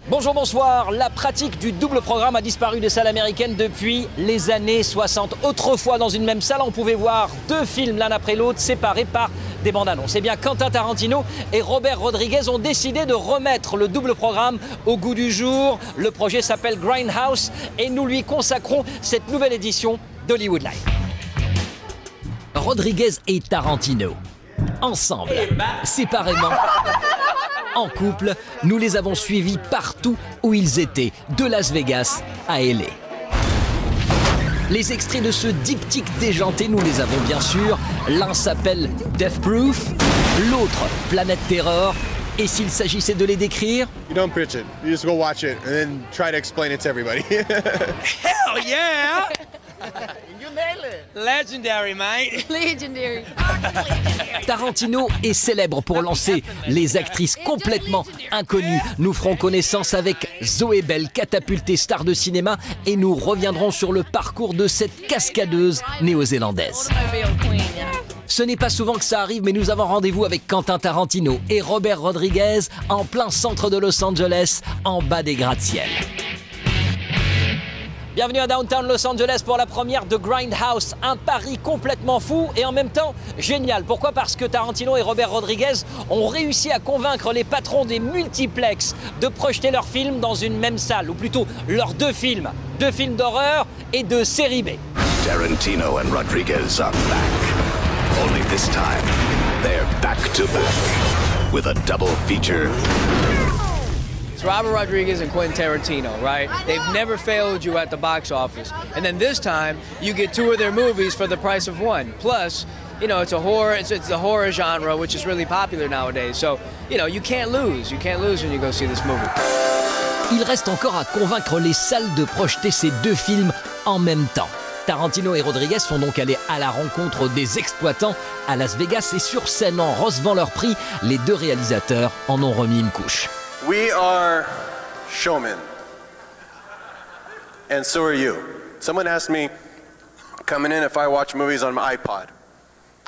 Bonjour, bonsoir. La pratique du double programme a disparu des salles américaines depuis les années 60. Autrefois, dans une même salle, on pouvait voir deux films l'un après l'autre, séparés par des bandes annonces. Eh bien, Quentin Tarantino et Robert Rodriguez ont décidé de remettre le double programme au goût du jour. Le projet s'appelle Grindhouse et nous lui consacrons cette nouvelle édition d'Hollywood Live. Rodriguez et Tarantino, ensemble, séparément, en couple, nous les avons suivis partout où ils étaient, de Las Vegas à LA. Les extraits de ce diptyque déjanté, nous les avons bien sûr. L'un s'appelle Death Proof, l'autre Planète Terror. Et s'il s'agissait de les décrire? You don't pitch it. You just go watch it and then try to explain it to everybody. Hell yeah! You nailed it. Legendary, mate. Legendary. Tarantino est célèbre pour lancer les actrices complètement inconnues. Nous ferons connaissance avec Zoé Bell, catapultée star de cinéma, et nous reviendrons sur le parcours de cette cascadeuse néo-zélandaise. Ce n'est pas souvent que ça arrive, mais nous avons rendez-vous avec Quentin Tarantino et Robert Rodriguez en plein centre de Los Angeles, en bas des gratte-ciel. Bienvenue à Downtown Los Angeles pour la première de Grindhouse, un pari complètement fou et en même temps génial. Pourquoi? Parce que Tarantino et Robert Rodriguez ont réussi à convaincre les patrons des multiplexes de projeter leurs films dans une même salle, ou plutôt leurs deux films d'horreur et de série B. Tarantino and Rodriguez are back. Only this time, they're back to back with a double feature. It's Robert Rodriguez and Quentin Tarantino, right? They've never failed you at the box office. And then this time, you get two of their movies for the price of one. Plus, you know, it's the horror genre, which is really popular nowadays. So, you know, you can't lose. You can't lose when you go see this movie. Il reste encore à convaincre les salles de projeter ces deux films en même temps. Tarantino et Rodriguez sont donc allés à la rencontre des exploitants à Las Vegas et sur scène, en recevant leur prix, les deux réalisateurs en ont remis une couche. We are showmen. And so are you. Someone asked me coming in if I watch movies on my iPod.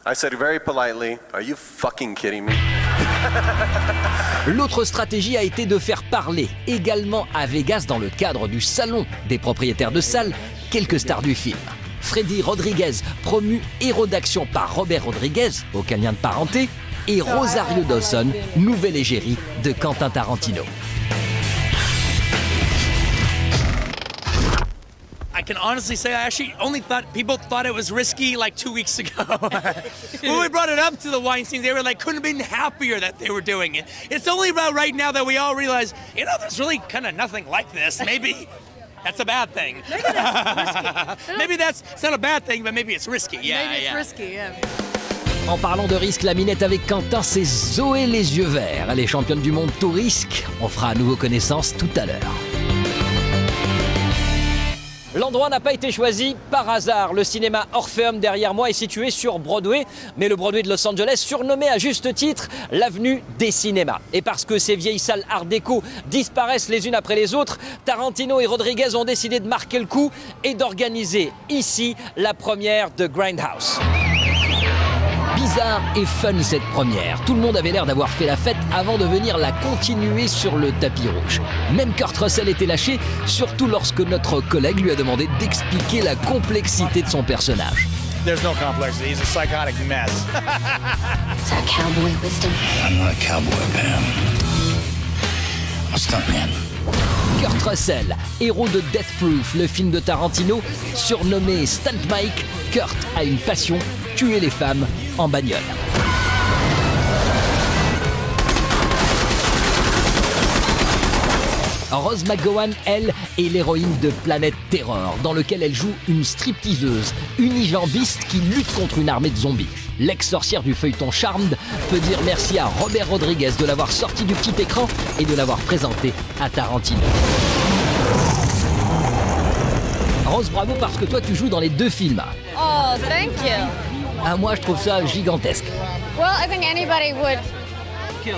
I said very politely, are you fucking kidding me? L'autre stratégie a été de faire parler également à Vegas, dans le cadre du salon des propriétaires de salles, quelques stars du film. Freddy Rodriguez, promu héros d'action par Robert Rodriguez, aucun lien de parenté, et Rosario Dawson, nouvelle égérie de Quentin Tarantino. I can honestly say I actually only people thought it was risky like 2 weeks ago. When we brought it up to the Weinsteins, they were like, couldn't have been happier that they were doing it. It's only about right now that we all realize, you know, there's really kind of nothing like this. Maybe that's a bad thing. Maybe that's risky. Maybe it's not a bad thing, but maybe it's risky. Yeah, Maybe it's risky, yeah. En parlant de risque, la minette avec Quentin, c'est Zoé les yeux verts. Elle est championne du monde tout risque. On fera à nouveau connaissance tout à l'heure. L'endroit n'a pas été choisi par hasard. Le cinéma Orpheum derrière moi est situé sur Broadway, mais le Broadway de Los Angeles, surnommé à juste titre l'avenue des cinémas. Et parce que ces vieilles salles art déco disparaissent les unes après les autres, Tarantino et Rodriguez ont décidé de marquer le coup et d'organiser ici la première de Grindhouse. Bizarre et fun cette première. Tout le monde avait l'air d'avoir fait la fête avant de venir la continuer sur le tapis rouge. Même Kurt Russell était lâché, surtout lorsque notre collègue lui a demandé d'expliquer la complexité de son personnage. There's no complexity. He's a psychotic mess. Is that cowboy wisdom? I'm not a cowboy, Pam. I'm a stuntman. Kurt Russell, héros de Death Proof, le film de Tarantino, surnommé Stunt Mike, Kurt a une passion, tuer les femmes en bagnole. Rose McGowan, elle, est l'héroïne de Planète Terror, dans lequel elle joue une stripteaseuse, unijambiste qui lutte contre une armée de zombies. L'ex-sorcière du feuilleton Charmed peut dire merci à Robert Rodriguez de l'avoir sorti du petit écran et de l'avoir présenté à Tarantino. Rose, bravo, parce que toi tu joues dans les deux films. Oh, thank you. Ah, moi je trouve ça gigantesque. Well, I think anybody would kill,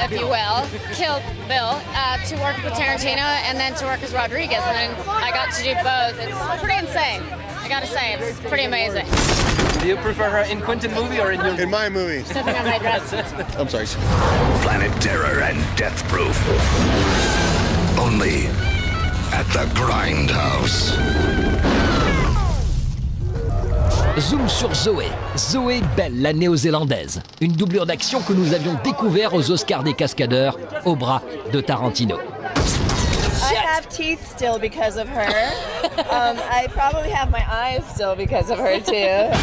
if you will, kill Bill to work with Tarantino and then to work with Rodriguez. And then I got to do both. It's pretty insane. I gotta say, it's pretty amazing. Do you prefer her in Quentin movie or in your In my movie. Stepping on my dress. I'm sorry. Planet Terror and Death Proof. Only at the Grindhouse. Zoom sur Zoé. Zoé Bell, la néo-zélandaise. Une doublure d'action que nous avions découvert aux Oscars des cascadeurs, au bras de Tarantino. I have teeth still because of her. I probably have my eyes still because of her too.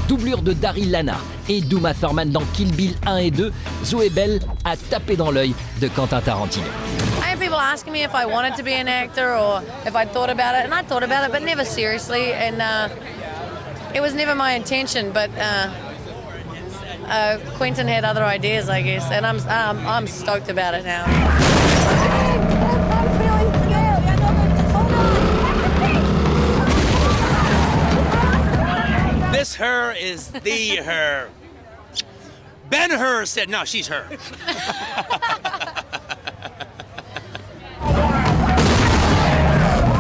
Doublure de Daryl Hannah et Uma Thurman dans Kill Bill 1 et 2, Zoé Bell a tapé dans l'œil de Quentin Tarantino. I had people asking me if I wanted to be an actor or if I thought about it, and I thought about it, but never seriously, and it was never my intention, but Quentin had other ideas, I guess, and I'm stoked about it now. This her is the her. Ben-Hur said, no, she's her.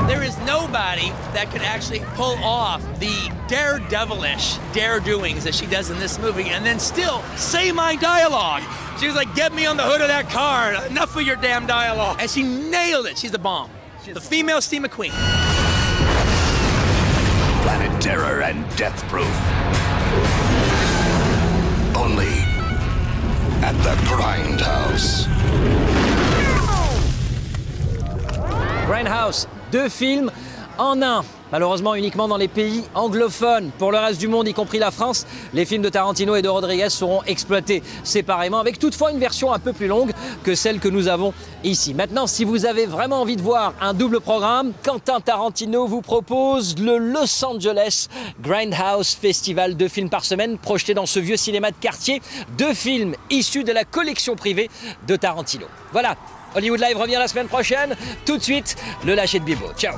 There is nobody that could actually pull off the daredevilish dare-doings that she does in this movie and then still say my dialogue. She was like, get me on the hood of that car. Enough of your damn dialogue. And she nailed it. She's the bomb. The female Steve McQueen. Planet Terror and Death Proof. Only at the Grindhouse. Grindhouse, 2 films en un. Malheureusement uniquement dans les pays anglophones. Pour le reste du monde, y compris la France, les films de Tarantino et de Rodriguez seront exploités séparément, avec toutefois une version un peu plus longue que celle que nous avons ici. Maintenant, si vous avez vraiment envie de voir un double programme, Quentin Tarantino vous propose le Los Angeles Grindhouse Festival, 2 films par semaine projetés dans ce vieux cinéma de quartier, 2 films issus de la collection privée de Tarantino. Voilà, Hollywood Live revient la semaine prochaine. Tout de suite, le lâcher de Bibo. Ciao.